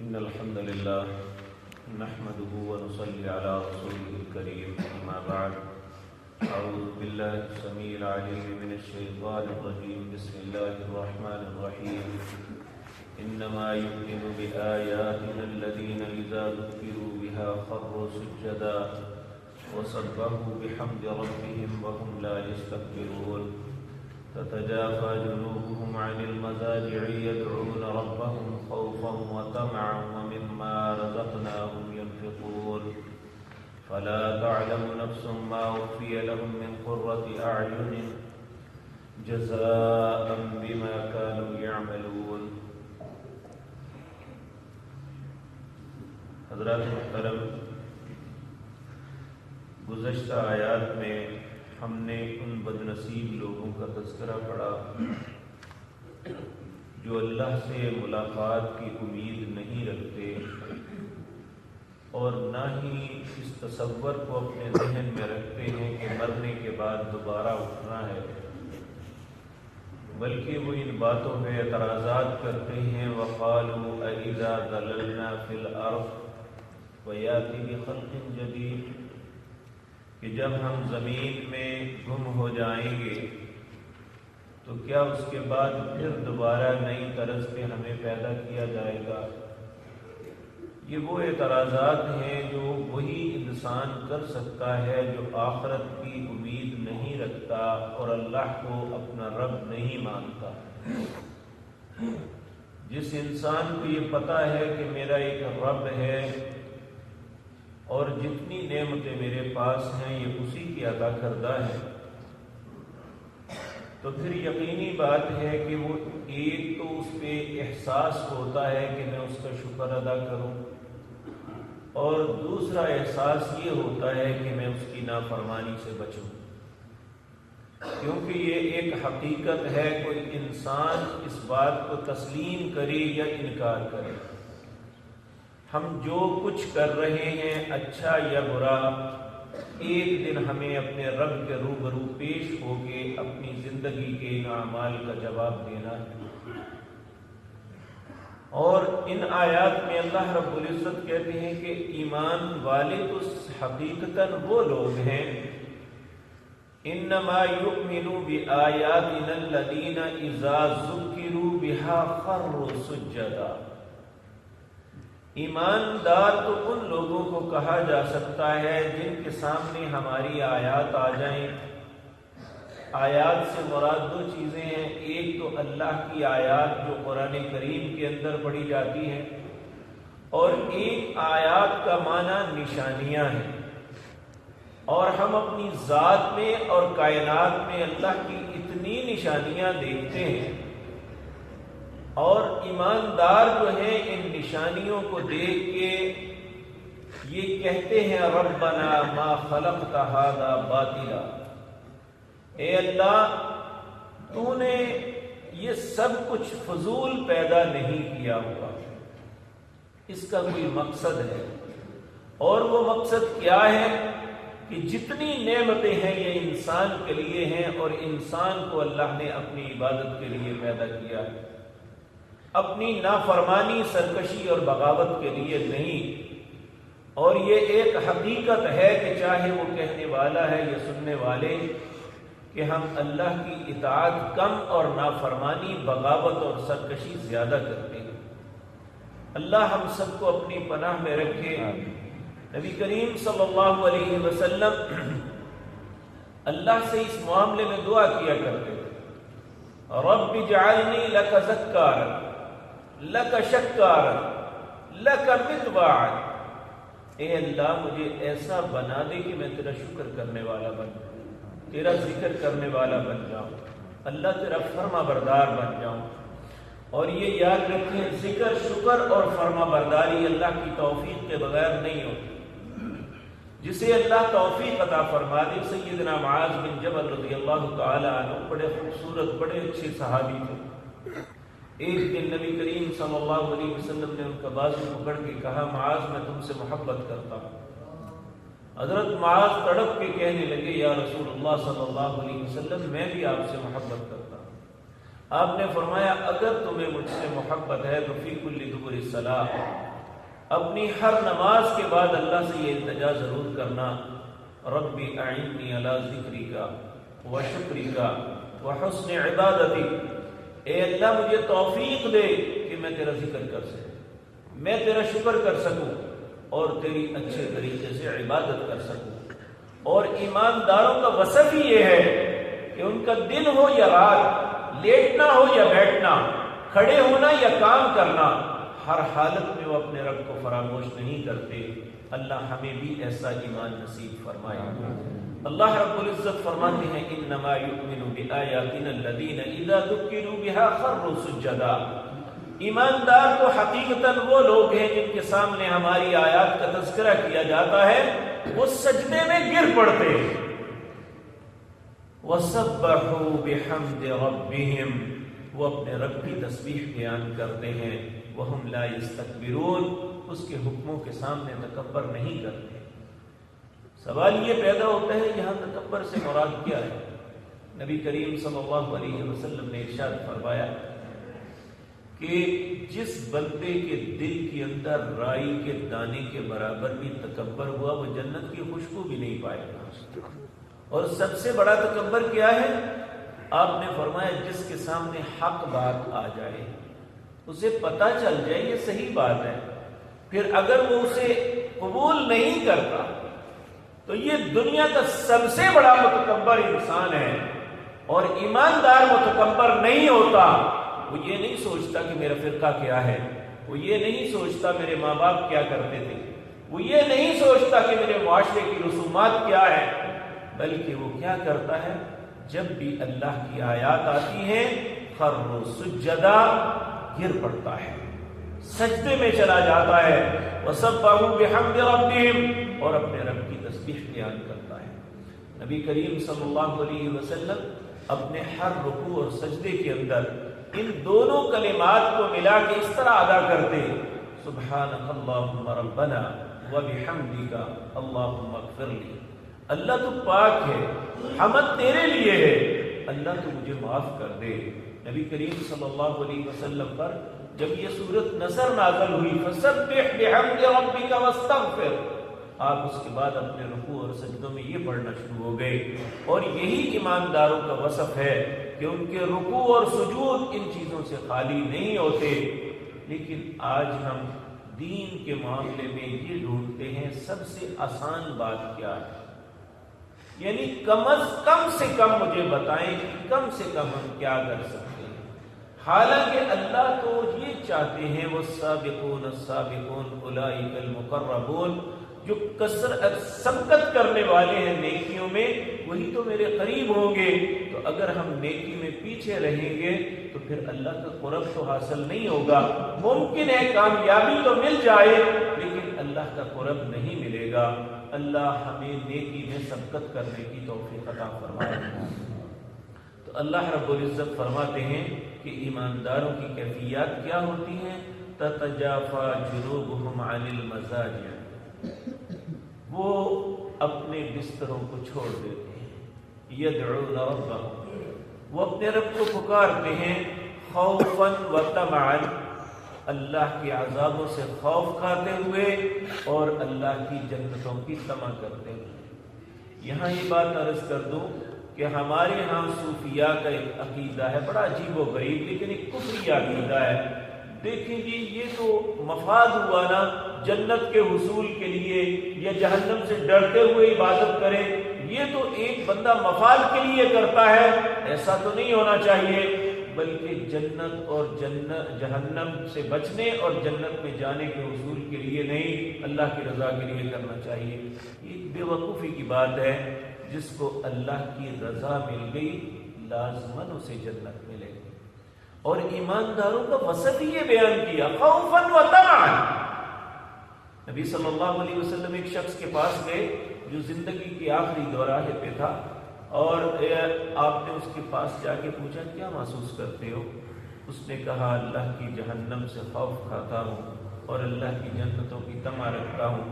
إن الحمد لله نحمده ونصلي على رسوله الكريم أما بعد أعوذ بالله السميع العليم من الشيطان الرجيم بسم الله الرحمن الرحيم إنما يؤمن بآياتنا الذين إذا ذكروا بها خروا سجدا وسبحوا بحمد ربهم وهم لا يستكبرون تتجافى جنوبهم عن المضاجع يدعون ربهم خوفا وطمعا ومما رزقناهم ينفقون فلا تعلم نفس ما أخفي لهم من قرة أعين جزاء بما كانوا يعملون. حضرات محترم، گزشتہ آیات میں ہم نے ان بدنصیب لوگوں کا تذکرہ پڑھا جو اللہ سے ملاقات کی امید نہیں رکھتے اور نہ ہی اس تصور کو اپنے ذہن میں رکھتے ہیں کہ مرنے کے بعد دوبارہ اٹھنا ہے، بلکہ وہ ان باتوں پہ اعتراضات کرتے ہیں. وَقَالُوا أَإِذَا ضَلَلْنَا فِي الْأَرْضِ وَيَأْتِي بِخَلْقٍ جَدِيدٍ، کہ جب ہم زمین میں گم ہو جائیں گے تو کیا اس کے بعد پھر دوبارہ نئی طرز پہ ہمیں پیدا کیا جائے گا؟ یہ وہ اعتراضات ہیں جو وہی انسان کر سکتا ہے جو آخرت کی امید نہیں رکھتا اور اللہ کو اپنا رب نہیں مانتا. جس انسان کو یہ پتہ ہے کہ میرا ایک رب ہے اور جتنی نعمتیں میرے پاس ہیں یہ اسی کی عطا کردہ ہے، تو پھر یقینی بات ہے کہ وہ ایک تو اس پہ احساس ہوتا ہے کہ میں اس کا شکر ادا کروں، اور دوسرا احساس یہ ہوتا ہے کہ میں اس کی نافرمانی سے بچوں، کیونکہ یہ ایک حقیقت ہے. کوئی انسان اس بات کو تسلیم کرے یا انکار کرے، ہم جو کچھ کر رہے ہیں اچھا یا برا، ایک دن ہمیں اپنے رب کے روبرو پیش ہو کے اپنی زندگی کے ان اعمال کا جواب دینا ہے. اور ان آیات میں اللہ رب العزت کہتے ہیں کہ ایمان والے تو حقیقتاً وہ لوگ ہیں انما یؤمنوا بآیاتنا الذین اذا ذکروا بها خروا سجدا. ایماندار تو ان لوگوں کو کہا جا سکتا ہے جن کے سامنے ہماری آیات آ جائیں. آیات سے مراد دو چیزیں ہیں، ایک تو اللہ کی آیات جو قرآن کریم کے اندر پڑھی جاتی ہیں، اور ایک آیات کا معنی نشانیاں ہیں. اور ہم اپنی ذات میں اور کائنات میں اللہ کی اتنی نشانیاں دیکھتے ہیں، اور ایماندار جو ہیں ان نشانیوں کو دیکھ کے یہ کہتے ہیں ربنا ما خلقت ھذا باطلا، اے اللہ تو نے یہ سب کچھ فضول پیدا نہیں کیا ہوا، اس کا کوئی مقصد ہے. اور وہ مقصد کیا ہے کہ جتنی نعمتیں ہیں یہ انسان کے لیے ہیں، اور انسان کو اللہ نے اپنی عبادت کے لیے پیدا کیا ہے، اپنی نافرمانی، سرکشی اور بغاوت کے لیے نہیں. اور یہ ایک حقیقت ہے کہ چاہے وہ کہنے والا ہے یا سننے والے کہ ہم اللہ کی اطاعت کم اور نافرمانی، بغاوت اور سرکشی زیادہ کرتے ہیں. اللہ ہم سب کو اپنی پناہ میں رکھے. نبی کریم صلی اللہ علیہ وسلم اللہ سے اس معاملے میں دعا کیا کرتے تھے، رب اجعلنی لک ذکارا لک شکارا لک مطواعا، اے اللہ مجھے ایسا بنا دے کہ میں تیرا شکر کرنے والا بن جاؤں، تیرا ذکر کرنے والا بن جاؤں، اللہ تیرا فرما بردار بن جاؤں. اور یہ یاد رکھیں، ذکر، شکر اور فرما برداری اللہ کی توفیق کے بغیر نہیں ہوتی. جسے اللہ توفیق عطا فرما دے. سیدنا معاذ بن جبل رضی اللہ تعالی عنہ بڑے خوبصورت، بڑے اچھے صحابی تھے. ایک دن نبی کریم صلی اللہ علیہ وسلم نے ان کا بازو پکڑ کے کہا معاذ میں تم سے محبت کرتا ہوں. حضرت معاذ تڑپ کے کہنے لگے یا رسول اللہ صلی اللہ علیہ وسلم میں بھی آپ سے محبت کرتا ہوں. آپ نے فرمایا اگر تمہیں مجھ سے محبت ہے تو فی کل دبر الصلاۃ، اپنی ہر نماز کے بعد اللہ سے یہ التجا ضرور کرنا، رب اعنی علی ذکرک و شکرک و حسن عبادتک، اے اللہ مجھے توفیق دے کہ میں تیرا ذکر کر سکوں، میں تیرا شکر کر سکوں اور تیری اچھے طریقے سے عبادت کر سکوں۔ اور ایمانداروں کا وصف ہی یہ ہے کہ ان کا دن ہو یا رات، لیٹنا ہو یا بیٹھنا، کھڑے ہونا یا کام کرنا، ہر حالت میں وہ اپنے رب کو فراموش نہیں کرتے۔ اللہ ہمیں بھی ایسا ایمان نصیب فرمائے۔ اللہ رب العزت فرماتے ہیں انما یؤمن بآیاتنا الذین اذا ذکروا بها خروا سجدا، ایماندار تو حقیقتاً وہ لوگ ہیں جن کے سامنے ہماری آیات کا تذکرہ کیا جاتا ہے وہ سجدے میں گر پڑتے ہیں۔ وَسَبَّحُوا بِحَمْدِ رَبِّهِمْ، وہ اپنے رب کی تسبیح بیان کرتے ہیں۔ وَهُمْ لَا يَسْتَكْبِرُونَ، اس کے حکموں کے سامنے تکبر نہیں کرتے۔ سوال یہ پیدا ہوتا ہے یہاں تکبر سے مراد کیا ہے؟ نبی کریم صلی اللہ علیہ وسلم نے ارشاد فرمایا کہ جس بندے کے دل کے اندر رائی کے دانے کے برابر بھی تکبر ہوا وہ جنت کی خوشبو بھی نہیں پائے گا۔ اور سب سے بڑا تکبر کیا ہے؟ آپ نے فرمایا جس کے سامنے حق بات آ جائے، اسے پتہ چل جائے یہ صحیح بات ہے، پھر اگر وہ اسے قبول نہیں کرتا تو یہ دنیا کا سب سے بڑا متکبر انسان ہے۔ اور ایماندار متکبر نہیں ہوتا، وہ یہ نہیں سوچتا کہ میرا فرقہ کیا ہے، وہ یہ نہیں سوچتا میرے ماں باپ کیا کرتے تھے، وہ یہ نہیں سوچتا کہ میرے معاشرے کی رسومات کیا ہے، بلکہ وہ کیا کرتا ہے جب بھی اللہ کی آیات آتی ہیں خر سجدا، گر پڑتا ہے، سجدے میں چلا جاتا ہے، وسبحوا بحمد ربهم، اور اپنے رب کی تسبیح بیان کرتا ہے۔ نبی کریم صلی اللہ علیہ وسلم اپنے ہر رکوع اور سجدے کے اندر ان دونوں کلمات کو ملا کے اس طرح ادا کرتے، سبحانک اللہم ربنا وبحمدک اللہم اغفر لی، اللہ تو پاک ہے، حمد تیرے لیے ہے، اللہ تو مجھے معاف کر دے۔ نبی کریم صلی اللہ علیہ وسلم پر جب یہ سورت نصر نازل ہوئی فسبح بحمد ربک واستغفر، آپ اس کے بعد اپنے رکوع اور سجدوں میں یہ پڑھنا شروع ہو گئے۔ اور یہی ایمانداروں کا وصف ہے کہ ان کے رکوع اور سجود ان چیزوں سے خالی نہیں ہوتے۔ لیکن آج ہم دین کے معاملے میں یہ ڈھونڈتے ہیں سب سے آسان بات کیا ہے، یعنی کم سے کم مجھے بتائیں کہ کم سے کم ہم کیا کر سکتے ہیں۔ حالانکہ اللہ تو یہ چاہتے ہیں والسابقون السابقون اولئک المقربون، جو سبقت کرنے والے ہیں نیکیوں میں وہی تو میرے قریب ہوں گے۔ تو اگر ہم نیکی میں پیچھے رہیں گے تو پھر اللہ کا قرب تو حاصل نہیں ہوگا۔ ممکن ہے کامیابی تو مل جائے لیکن اللہ کا قرب نہیں ملے گا۔ اللہ ہمیں نیکی میں سبقت کرنے کی توفیق عطا فرمائے۔ تو اللہ رب العزت فرماتے ہیں کہ ایمانداروں کی کیفیات کیا ہوتی ہیں؟ تتجافا جنوبہم عن المضاجع، وہ اپنے بستروں کو چھوڑ دیتے ہیں، یدعون ربہم، وہ اپنے رب کو پکارتے ہیں، خوفا و طمعا، اللہ کے عذابوں سے خوف کھاتے ہوئے اور اللہ کی جنتوں کی طمع کرتے ہوئے۔ یہاں یہ بات عرض کر دوں کہ ہمارے ہاں صوفیاء کا ایک عقیدہ ہے بڑا عجیب و غریب لیکن ایک کفری عقیدہ ہے۔ دیکھیں جی یہ تو مفاد ہوا نا، جنت کے حصول کے لیے یا جہنم سے ڈرتے ہوئے عبادت کرے، یہ تو ایک بندہ مفاد کے لیے کرتا ہے، ایسا تو نہیں ہونا چاہیے، بلکہ جنت اور جہنم سے بچنے اور جنت میں جانے کے حصول کے لیے نہیں، اللہ کی رضا کے لیے کرنا چاہیے۔ یہ بے وقوفی کی بات ہے، جس کو اللہ کی رضا مل گئی لازماً اسے جنت ملے گی۔ اور ایمانداروں کا وصف ہی یہ بیان کیا، خوفا و طمعا۔ نبی صلی اللہ علیہ وسلم ایک شخص کے پاس گئے جو زندگی کے آخری دوراہے پہ تھا، اور آپ نے اس کے پاس جا کے پوچھا کیا محسوس کرتے ہو؟ اس نے کہا اللہ کی جہنم سے خوف کھاتا ہوں اور اللہ کی جنتوں کی طمع رکھتا ہوں۔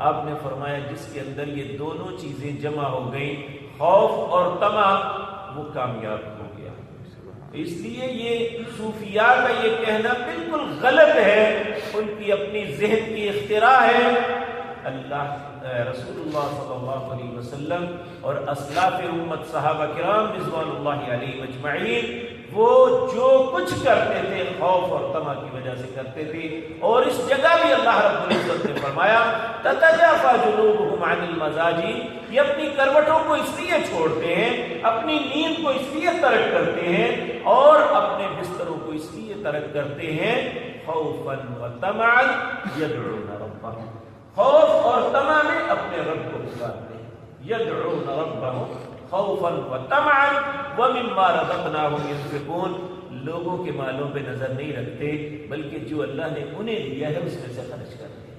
آپ نے فرمایا جس کے اندر یہ دونوں چیزیں جمع ہو گئیں، خوف اور طمع، وہ کامیاب ہو گیا۔ اس لیے یہ صوفیاء کا یہ کہنا بالکل غلط ہے، ان کی اپنی ذہن کی اختراع ہے۔ اللہ رسول اللہ صلی اللہ علیہ وسلم اور اسلاف امت صحابہ کرام رضوان اللہ علیہم اجمعین وہ جو کچھ کرتے تھے خوف اور طمع کی وجہ سے کرتے تھے، اور اس جگہ بھی اللہ رب العزت نے فرمایا تتجافى جنوبهم عن المضاجع، یہ اپنی کروٹوں کو اس لیے چھوڑتے ہیں، اپنی نیند کو اس لیے ترک کرتے ہیں، اور اپنے بستروں کو اس لیے ترک کرتے ہیں خوفا وطمعا يدعون ربهم، خوف اور طمع میں اپنے رب کو پکارتے ہیں، يدعون ربهم خوفا وطمعا ومما رزقناهم ينفقون، لوگوں کے مالوں پہ نظر نہیں رکھتے بلکہ جو اللہ نے انہیں دیا ہے اس میں سے خرچ کرتے ہیں۔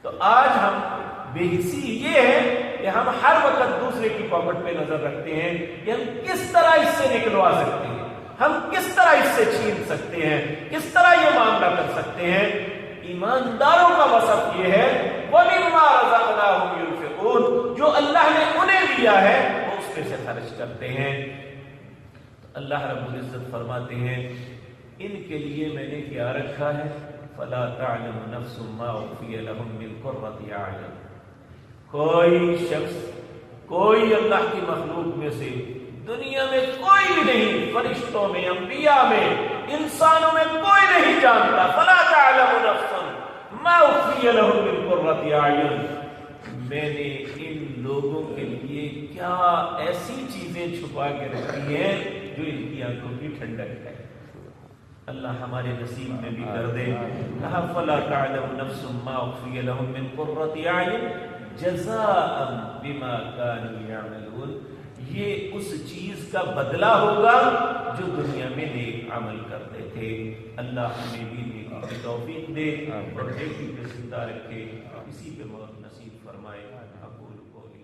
تو آج ہم بے حسی یہ ہے کہ ہم ہر وقت دوسرے کی پاکٹ پہ نظر رکھتے ہیں کہ ہم کس طرح اس سے نکلوا سکتے ہیں، ہم کس طرح اس سے چھین سکتے ہیں، کس طرح یہ معاملہ کر سکتے ہیں۔ ایمانداروں کا وصف یہ ہے وَمِمَّا رَزَقْنَاهُمْ يُنْفِقُونَ، جو اللہ نے انہیں دیا ہے وہ اس میں سے خرچ کرتے ہیں۔ اللہ رب العزت فرماتے ہیں ان کے لیے میں نے کیا رکھا ہے، فَلَا تَعْلَمُ نَفْسٌ مَّا أُخْفِيَ لَهُم مِّن قُرَّةِ أَعْيُنٍ، کوئی شخص، کوئی اللہ کی مخلوق میں سے دنیا میں کوئی بھی نہیں، فرشتوں میں، انبیاء میں، انسانوں میں کوئی نہیں جانتا، فَلَا تَعْلَمُ نَفْسٌ مَّا أُخْفِيَ لَهُم مِّن قُرَّةِ أَعْيُنٍ، میں نے ان لوگوں کے لیے کیا ایسی چیزیں چھپا کے رکھی ہیں جو ان کی آنکھوں کی ٹھنڈک ہے۔ اللہ ہمارے نصیب میں بھی کر دے۔ کہا فَلَا تَعْلَمُ نَفْسٌ مَّا أُخْفِيَ لَهُم مِّن قُرَّةِ أَعْيُنٍ جَزَاءً بِمَا كَانُوا يَعْمَلُونَ، یہ اس چیز کا بدلہ ہوگا جو دنیا میں نیک عمل کرتے تھے۔ اللہ ہمیں بھی نیکی کی توفیق دے اور نیکی پہ زندہ رکھے، اسی پہ موت نصیب فرمائے۔ اقول قولی